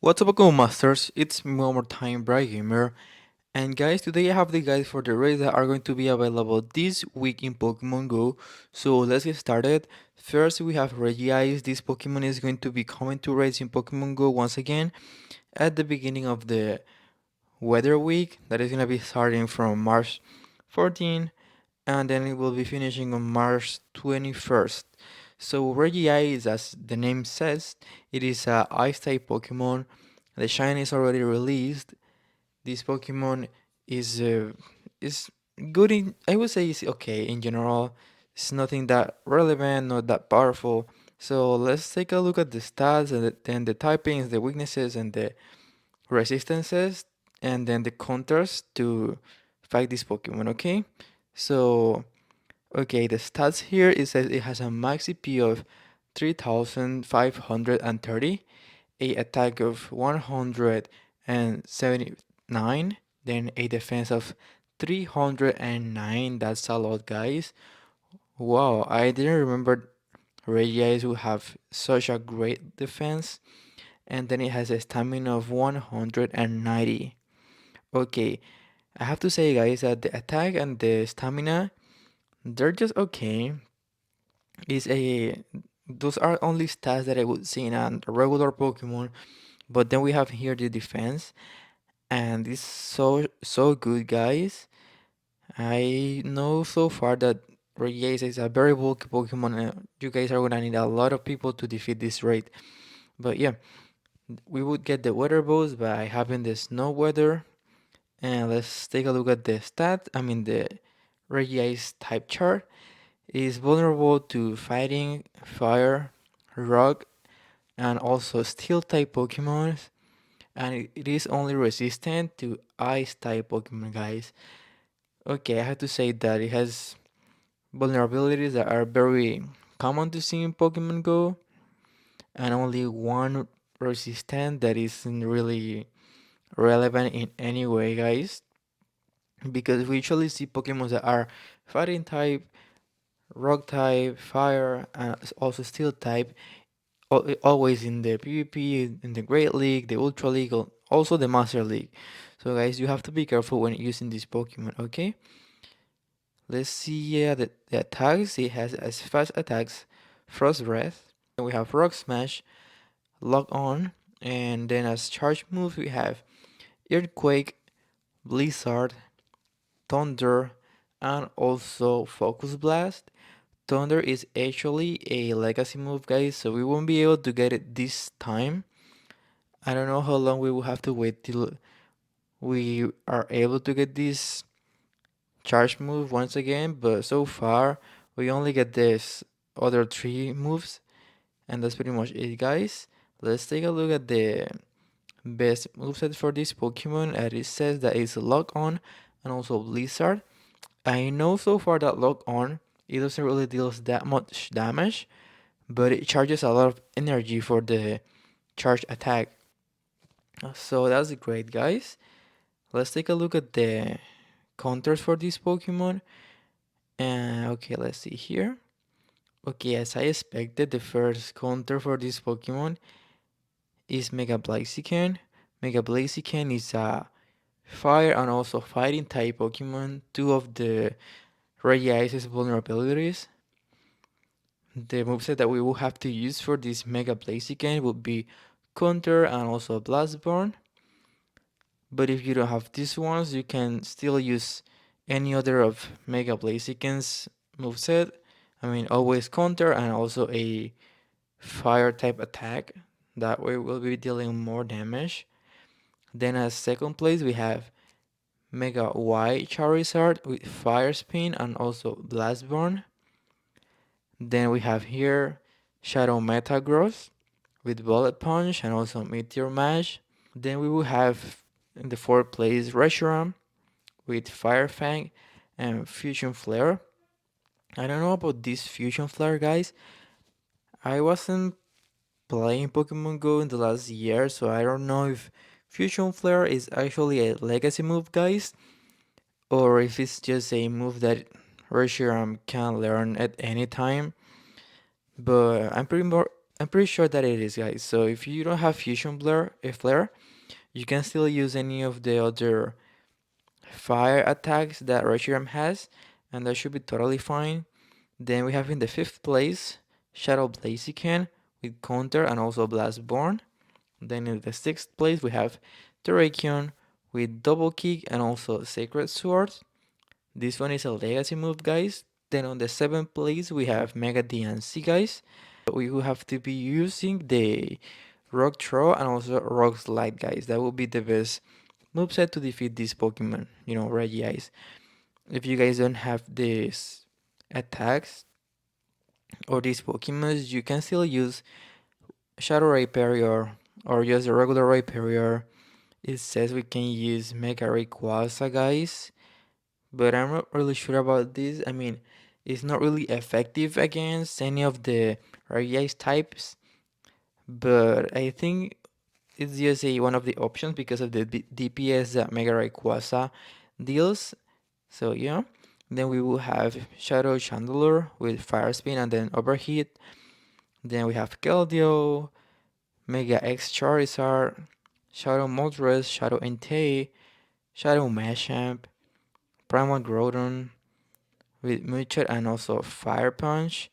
What's up, Pokemon Masters? It's me one more time, Bright Gamer. And guys, today I have the guides for the raids that are going to be available this week in Pokemon Go. So let's get started. First, we have Regice. This Pokemon is going to be coming to raids in Pokemon Go once again at the beginning of the weather week. That is going to be starting from March 14, and then it will be finishing on March 21st. So Regice, as the name says, it is a Ice type Pokemon. The shine is already released. This Pokemon is uh, is good in, I would say it's okay in general. It's nothing that relevant, not that powerful. So let's take a look at the stats and then the typings, the weaknesses, and the resistances, and then the counters to fight this Pokemon. Okay, so okay, the stats here it says it has a max CP of 3,530, a attack of 179, then a defense of 309. That's a lot, guys. Wow, I didn't remember Regice would have such a great defense. And then it has a stamina of 190. Okay, I have to say, guys, that the attack and the stamina, they're just okay. Is a Those are only stats that I would see in a regular Pokemon. But then we have here the defense, and it's so good, guys. I know so far that Regice is a very bulky Pokemon. You guys are gonna need a lot of people to defeat this raid. But yeah, we would get the weather boost by having the snow weather. And let's take a look at the stat. I mean the Regice type chart is vulnerable to fighting, fire, rock, and also steel type Pokemon. And it is only resistant to ice type Pokemon, guys. Okay, I have to say that it has vulnerabilities that are very common to see in Pokemon Go, and only one resistant that isn't really relevant in any way, guys. Because we usually see Pokemon that are fighting type, rock type, fire, and also steel type, always in the PvP, in the Great League, the Ultra League, also the Master League. So guys, you have to be careful when using this Pokemon, okay? Let's see, yeah, the attacks. It has as fast attacks, Frost Breath. Then we have Rock Smash, Lock On, and then as charge moves we have Earthquake, Blizzard, Thunder, and also Focus Blast. Thunder is actually a legacy move, guys, so we won't be able to get it this time. I don't know how long we will have to wait till we are able to get this charge move once again, but so far we only get this other three moves, and that's pretty much it, guys. Let's take a look at the best moveset for this Pokemon, and it says that it's Lock On and also Blizzard. I know so far that Lock On, it doesn't really deals that much damage, but it charges a lot of energy for the charge attack. So that's great, guys. Let's take a look at the counters for this Pokemon. Okay, let's see here. Okay, as I expected, the first counter for this Pokemon is Mega Blaziken. Mega Blaziken is a fire and also fighting type Pokemon, two of the Regice's vulnerabilities. The moveset that we will have to use for this Mega Blaziken would be Counter and also Blastburn. But if you don't have these ones, you can still use any other of Mega Blaziken's moveset. I mean, always Counter and also a fire type attack. That way we'll be dealing more damage. Then as second place we have Mega Y Charizard with Fire Spin and also Blastburn. Then we have here Shadow Metagross with Bullet Punch and also Meteor Mash. Then we will have in the fourth place Reshiram with Fire Fang and Fusion Flare. I don't know about this Fusion Flare, guys. I wasn't playing Pokemon Go in the last year, so I don't know if Fusion Flare is actually a legacy move, guys, or if it's just a move that Reshiram can learn at any time. But I'm pretty sure that it is, guys. So if you don't have Fusion Flare, you can still use any of the other fire attacks that Reshiram has, and that should be totally fine. Then we have in the fifth place Shadow Blaziken with Counter and also Blastborn. Then in the sixth place we have Terrakion with Double Kick and also Sacred Sword. This one is a legacy move, guys. Then on the seventh place we have Mega DNC, guys. We will have to be using the Rock Throw and also Rock Slide, guys. That will be the best moveset to defeat this Pokemon, Regice. If you guys don't have these attacks or these Pokemons, you can still use Shadow Ray Parry or just a regular Ray Parry. It says we can use Mega Rayquaza, guys, but I'm not really sure about this. I mean, it's not really effective against any of the Rare types, but I think it's just one of the options because of the DPS that Mega Rayquaza deals. So yeah, then we will have Shadow Chandelure with Fire Spin and then Overheat. Then we have Keldeo, Mega X Charizard, Shadow Moltres, Shadow Entei, Shadow Machamp, Primal Groudon with Muchet and also Fire Punch.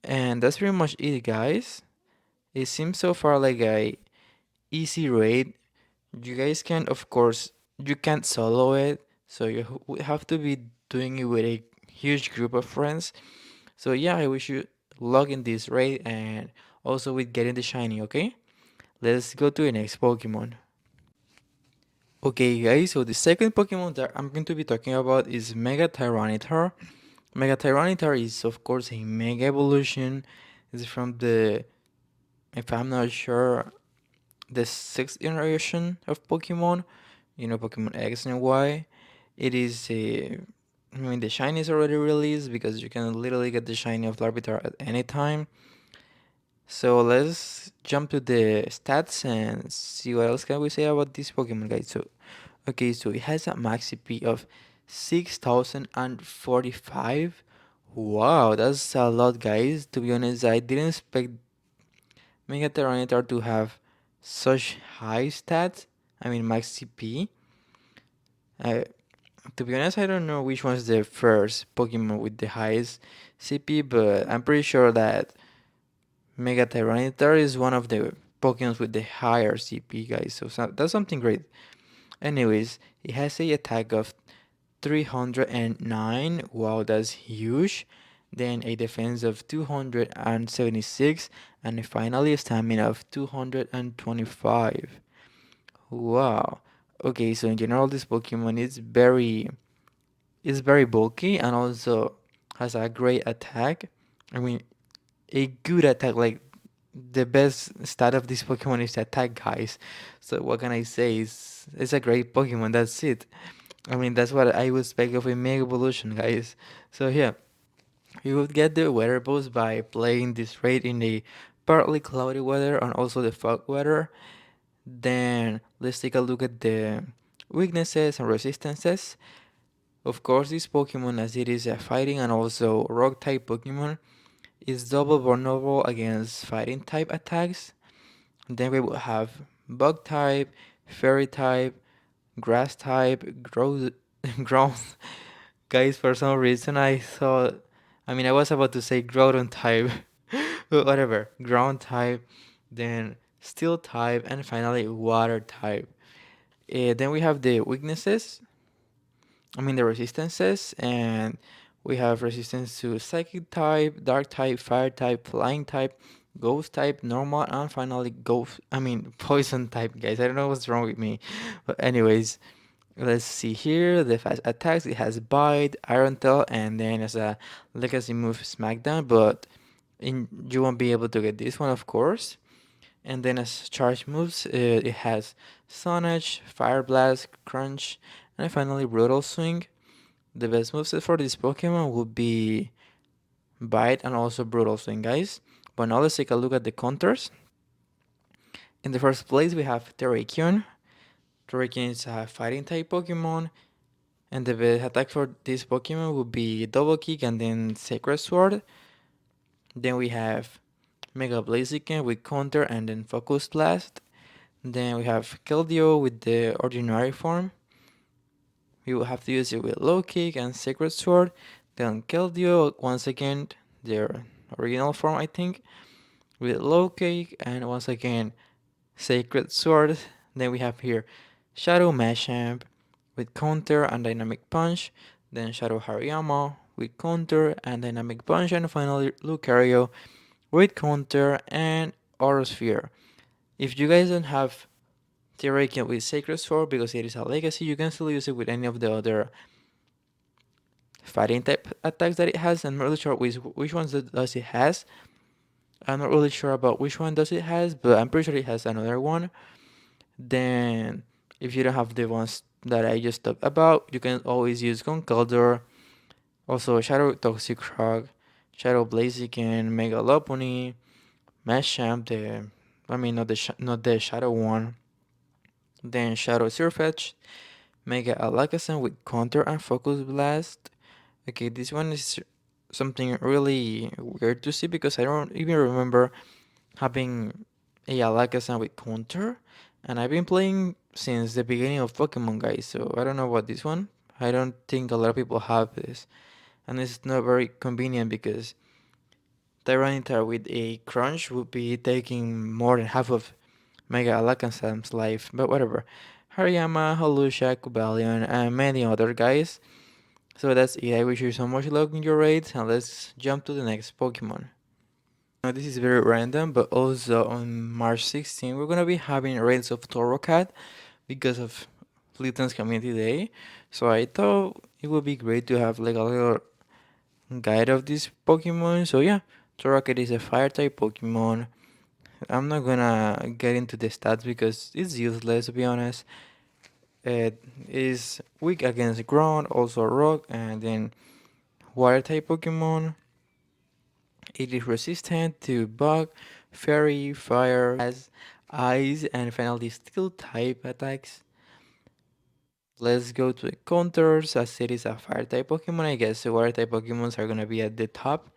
And that's pretty much it, guys. It seems so far like a easy raid. You guys can, of course, you can't solo it, so you would have to be doing it with a huge group of friends. So yeah, I wish you luck in this raid and also with getting the shiny, okay? Let's go to the next Pokemon. Okay, guys, so the second Pokemon that I'm going to be talking about is Mega Tyranitar. Mega Tyranitar is, of course, a Mega Evolution. It's from the, if I'm not sure, the sixth generation of Pokemon. Pokemon X and Y. It is a, I mean, the shiny is already released because you can literally get the shiny of Larvitar at any time. So let's jump to the stats and see what else can we say about this Pokemon, guys. So okay, so it has a max CP of 6,045. Wow, that's a lot, guys. To be honest, I didn't expect Mega Tyranitar to have such high stats. I mean, max CP. Uh, to be honest, I don't know which one's the first Pokemon with the highest CP, but I'm pretty sure that Mega Tyranitar is one of the Pokemons with the higher CP, guys. So that's something great. Anyways, it has a attack of 309. Wow, that's huge. Then a defense of 276, and finally a stamina of 225. Wow. Okay, so in general, this Pokemon is very bulky and also has a great attack. I mean, a good attack. Like the best stat of this Pokemon is attack, guys. So what can I say? It's a great Pokemon. That's it. I mean, that's what I would expect of a Mega Evolution, guys. So yeah, you would get the weather boost by playing this raid in the partly cloudy weather and also the fog weather. Then let's take a look at the weaknesses and resistances. Of course, this Pokemon, as it is a fighting and also rock type Pokemon, is double vulnerable against fighting type attacks. Then we will have bug type, fairy type, grass type, ground. Guys, for some reason I thought, I mean, I was about to say Groudon type, but whatever, ground type, then steel type, and finally water type. Then we have the weaknesses, I mean, the resistances, and we have resistance to psychic type, dark type, fire type, flying type, ghost type, normal, and finally poison type, guys. I don't know what's wrong with me. But anyways, let's see here. The fast attacks, it has Bite, Iron Tail, and then as a legacy move, Smackdown. But you won't be able to get this one, of course. And then as charge moves, it has Sonage, Fire Blast, Crunch, and finally Brutal Swing. The best moveset for this Pokemon would be Bite and also Brutal Swing, guys. But now let's take a look at the counters. In the first place, we have Terrakion. Terrakion is a fighting type Pokemon. And the best attack for this Pokemon would be Double Kick and then Sacred Sword. Then we have Mega Blaziken with Counter and then Focus Blast. Then we have Keldeo with the ordinary form. We will have to use it with Low Kick and Sacred Sword. Then Keldeo once again, their original form I think, with Low Kick and once again Sacred Sword. Then we have here Shadow Machamp with Counter and Dynamic Punch. Then Shadow Hariyama with Counter and Dynamic Punch. And finally Lucario with Counter and Autosphere. If you guys don't have Terrakion with Sacred Sword because it is a legacy, you can still use it with any of the other fighting type attacks that it has. I'm not really sure which ones does it has. I'm not really sure about which one does it has, but I'm pretty sure it has another one. Then if you don't have the ones that I just talked about, you can always use Conkeldurr, also Shadow Toxicroak, Shadow Blaziken, Mega Lopunny, Machamp, not the Shadow one. Then Shadow Surfetch, Mega Alakazam with Counter and Focus Blast. Okay, this one is something really weird to see because I don't even remember having a Alakazam with Counter, and I've been playing since the beginning of Pokemon, guys. So I don't know about this one. I don't think a lot of people have this, and it's not very convenient because Tyranitar with a Crunch would be taking more than half of Mega Alakazam's life. But whatever. Hariyama, Halusha, Cobalion, and many other guys. So that's it. I wish you so much luck in your raids, and let's jump to the next Pokemon. Now this is very random, but also on March 16, we're gonna be having raids of Torracat because of Fleeton's Community Day. So I thought it would be great to have like a little guide of this Pokemon. So yeah, Torracat is a fire type Pokemon. I'm not gonna get into the stats because it's useless to be honest. It is weak against ground, also rock, and then water type Pokemon. It is resistant to bug, fairy, fire, has ice, and finally steel type attacks. Let's go to the counters as it is a fire type Pokemon. I guess the water type Pokemons are gonna be at the top.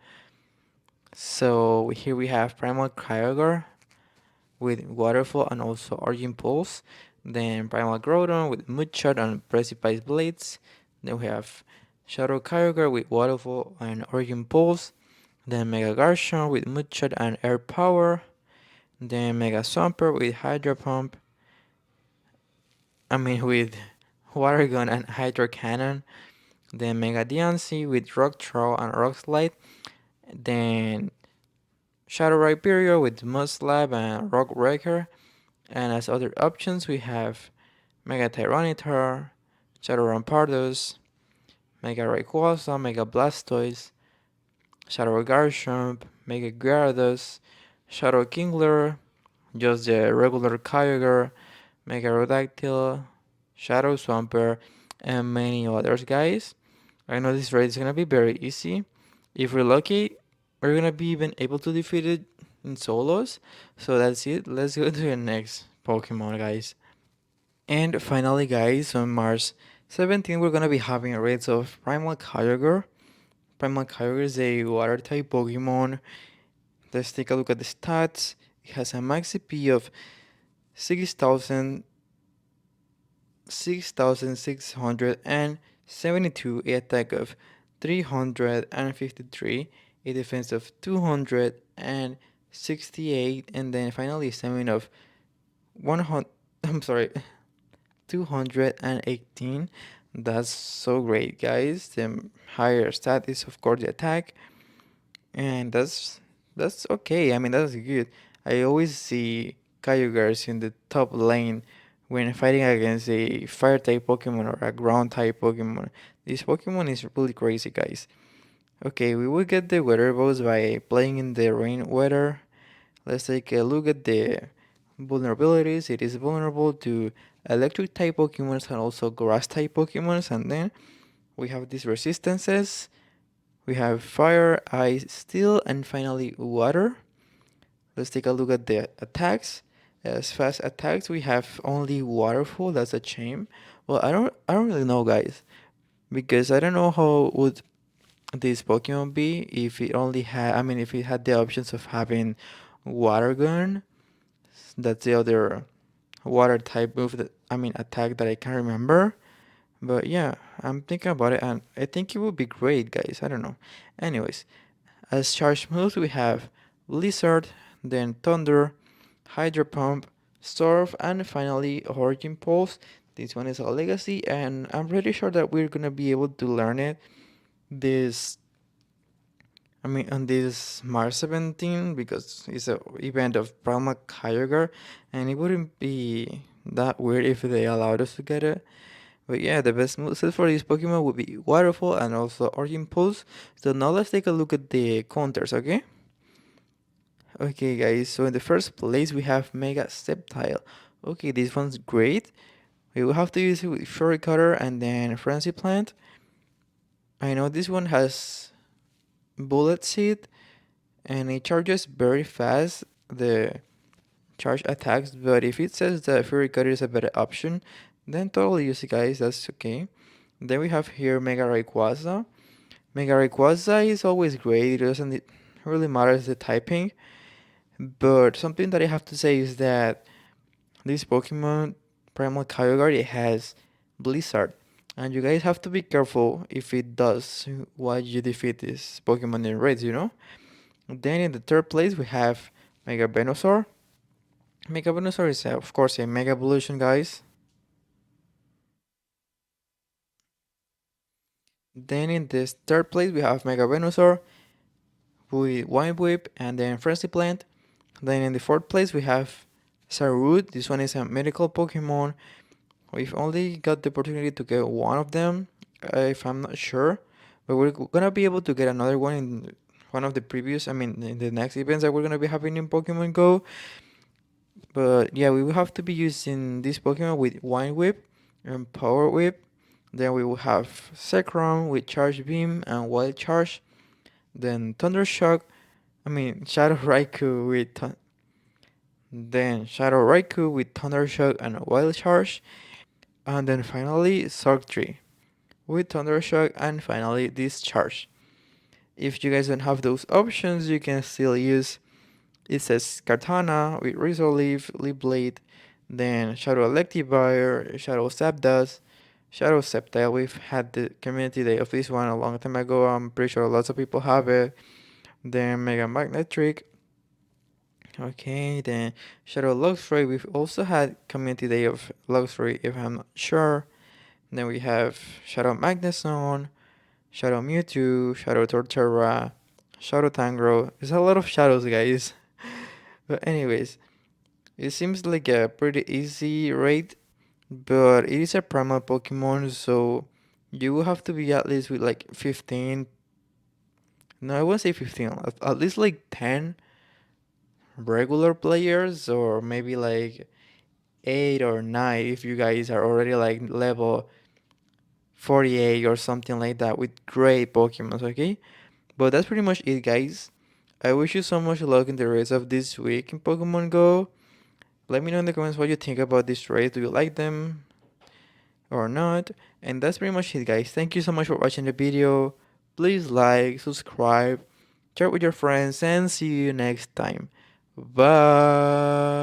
So here we have Primal Kyogre with Waterfall and also Origin Pulse. Then Primal Groudon with Moonshot and Precipice Blades. Then we have Shadow Kyogre with Waterfall and Origin Pulse. Then Mega Garchomp with Moonshot and Air Power. Then Mega Swampert with Hydro Pump. With Water Gun and Hydro Cannon. Then Mega Diancie with Rock Throw and Rock Slide. Then Shadow Rhyperior with Mudslap and Rock Wrecker. And as other options, we have Mega Tyranitar, Shadow Rampardos, Mega Rayquaza, Mega Blastoise, Shadow Garchomp, Mega Gyarados, Shadow Kingler, just the regular Kyogre, Mega Rodactyl, Shadow Swampert, and many others, guys. I know this raid is gonna be very easy. If we're lucky, we're gonna be even able to defeat it in solos. So that's it. Let's go to the next Pokemon, guys. And finally, guys, on March 17, we're gonna be having raids of Primal Kyogre. Primal Kyogre is a water type Pokemon. Let's take a look at the stats. It has a max CP of 6,672, a attack of 353, a defense of 268, and then finally a stamina of 100. I'm sorry, 218. That's so great, guys. The higher stat is of course the attack, and that's okay. That's good. I always see Kyogres in the top lane when fighting against a fire type Pokemon or a ground type Pokemon. This Pokemon is really crazy, guys. Okay, we will get the weather boost by playing in the rain weather. Let's take a look at the vulnerabilities. It is vulnerable to electric type Pokemons and also grass type Pokemons. And then we have these resistances. We have fire, ice, steel, and finally water. Let's take a look at the attacks. As fast attacks, we have only waterfall. That's a shame. Well, I don't really know, guys, because I don't know how would this Pokemon be if it only had. If it had the options of having Water Gun. That's the other water type move that attack that I can't remember. But yeah, I'm thinking about it and I think it would be great, guys. I don't know. Anyways, as charge moves we have Blizzard, then Thunder, Hydro Pump, Storm, and finally Origin Pulse. This one is a legacy, and I'm pretty sure that we're gonna be able to learn it this on this March 17 because it's a event of Primal Kyogre, and it wouldn't be that weird if they allowed us to get it. But yeah, the best moveset for this Pokemon would be Waterfall and also Origin Pulse. So now let's take a look at the counters, okay? Okay, guys, so in the first place we have Mega Sceptile. Okay, this one's great. We will have to use it with Fury Cutter and then Frenzy Plant. I know this one has Bullet Seed and it charges very fast the charge attacks, but if it says that Fury Cutter is a better option, then totally use it, guys, that's okay. Then we have here Mega Rayquaza. Mega Rayquaza is always great, it doesn't really matter the typing, but something that I have to say is that this Pokemon Primal Kyogre has Blizzard, and you guys have to be careful if it does while you defeat this Pokemon in raids. Then in the third place we have Mega Venusaur. Mega Venusaur is of course a Mega Evolution, guys. Then in this third place we have Mega Venusaur with Wine Whip and then Frenzy Plant. Then in the fourth place we have Sarud. This one is a medical Pokemon. We've only got the opportunity to get one of them, if I'm not sure, but we're gonna be able to get another one in one of the previous, in the next events that we're gonna be having in Pokemon Go. But yeah, we will have to be using this Pokemon with Wine Whip and Power Whip. Then we will have Zekrom with Charge Beam and Wild Charge. Then Thunder Shock, Shadow Raikou with Shadow Raikou with Thunder Shock and Wild Charge. And then finally Sork with Thundershock and finally Discharge. If you guys don't have those options, you can still use, it says Katana with Razor Leaf, Leaf Blade, then Shadow Electivire, Shadow Zapdos, Shadow Sceptile. We've had the community day of this one a long time ago. I'm pretty sure lots of people have it. Then Mega Magnetric. Okay, then Shadow Luxray. We've also had community day of Luxray if I'm not sure. Then we have Shadow Magneson, Shadow Mewtwo, Shadow Torterra, Shadow Tangro. There's a lot of shadows, guys. But anyways, it seems like a pretty easy raid, but it is a primal Pokemon, so you will have to be at least with like 15. No, I won't say 15. At least like 10 regular players, or maybe like 8 or 9 if you guys are already like level 48 or something like that with great Pokemon, okay? But that's pretty much it, guys. I wish you so much luck in the race of this week in Pokemon Go. Let me know in the comments what you think about this race. Do you like them or not? And that's pretty much it, guys. Thank you so much for watching the video. Please like, subscribe, share with your friends, and see you next time. Bye.